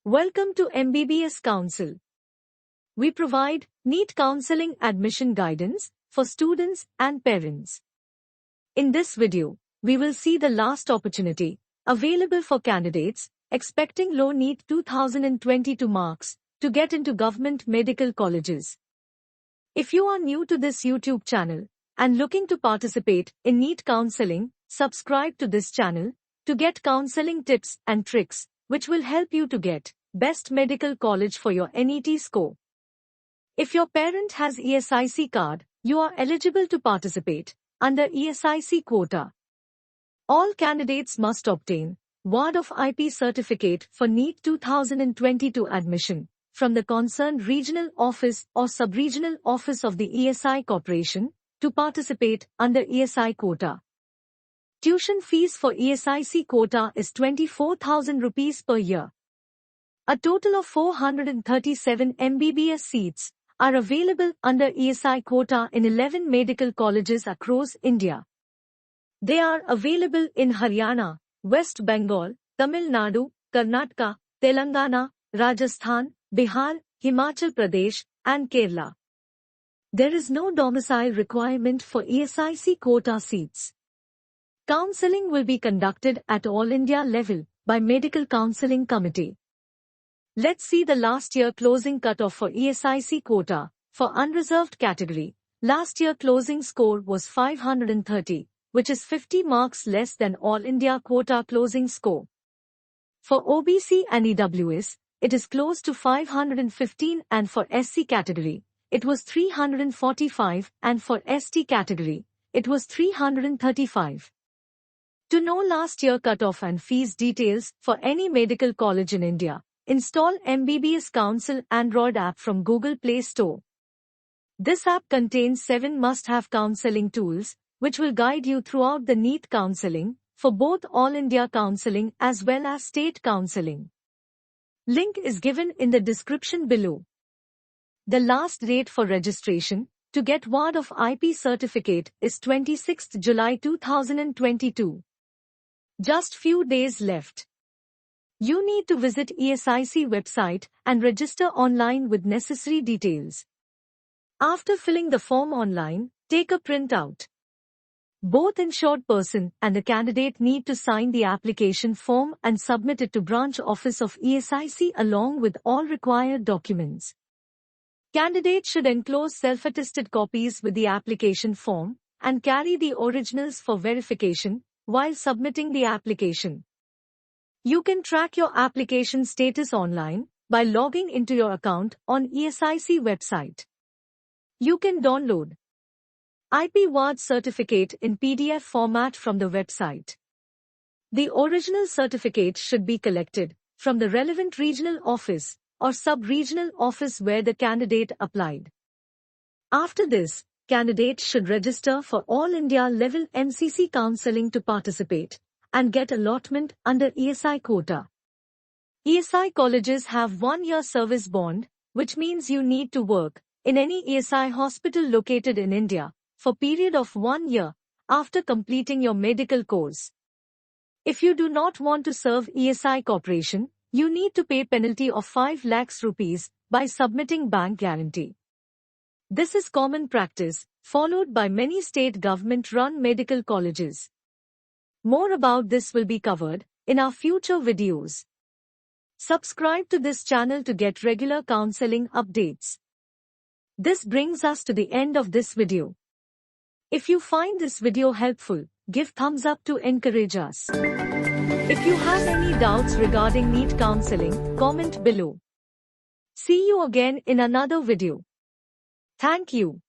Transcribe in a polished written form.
Welcome to MBBS Council. We provide NEET counseling admission guidance for students and parents. In this video, we will see the last opportunity available for candidates expecting low NEET 2022 marks to get into government medical colleges. If you are new to this YouTube channel and looking to participate in NEET counseling, subscribe to this channel to get counseling tips and tricks which will help you to get best medical college for your NET score. If your parent has ESIC card, you are eligible to participate under ESIC Quota. All candidates must obtain Ward of IP certificate for NEET 2022 admission from the concerned regional office or sub-regional office of the ESI Corporation to participate under ESI Quota. Tuition fees for ESIC Quota is 24,000 rupees per year. A total of 437 MBBS seats are available under ESI Quota in 11 medical colleges across India. They are available in Haryana, West Bengal, Tamil Nadu, Karnataka, Telangana, Rajasthan, Bihar, Himachal Pradesh, and Kerala. There is no domicile requirement for ESIC Quota seats. Counselling will be conducted at all India level by Medical Counselling Committee. Let's see the last year closing cutoff for ESIC Quota. For unreserved category, last year closing score was 530, which is 50 marks less than all India quota closing score. For OBC and EWS, it is close to 515, and for SC category, it was 345, and for ST category, it was 335. To know last year cutoff and fees details for any medical college in India, install MBBSCouncil Android App from Google Play Store. This app contains 7 must-have counseling tools, which will guide you throughout the NEET counseling for both All India counseling as well as state counseling. Link is given in the description below. The last date for registration to get Ward of IP certificate is 26th July 2022. Just few days left. You need to visit ESIC website and register online with necessary details. After filling the form online, take a printout. Both insured person and the candidate need to sign the application form and submit it to branch office of ESIC along with all required documents. Candidate should enclose self-attested copies with the application form and carry the originals for verification while submitting the application. You can track your application status online by logging into your account on ESIC website. You can download IP Ward certificate in PDF format from the website. The original certificate should be collected from the relevant regional office or sub-regional office where the candidate applied. After this, candidates should register for all India level MCC counseling to participate and get allotment under ESI Quota. ESI colleges have 1 year service bond, which means you need to work in any ESI hospital located in India for period of 1 year after completing your medical course. If you do not want to serve ESI Corporation, you need to pay penalty of 5 lakhs rupees by submitting bank guarantee. This is common practice, followed by many state government-run medical colleges. More about this will be covered in our future videos. Subscribe to this channel to get regular counseling updates. This brings us to the end of this video. If you find this video helpful, give thumbs up to encourage us. If you have any doubts regarding NEET counseling, comment below. See you again in another video. Thank you.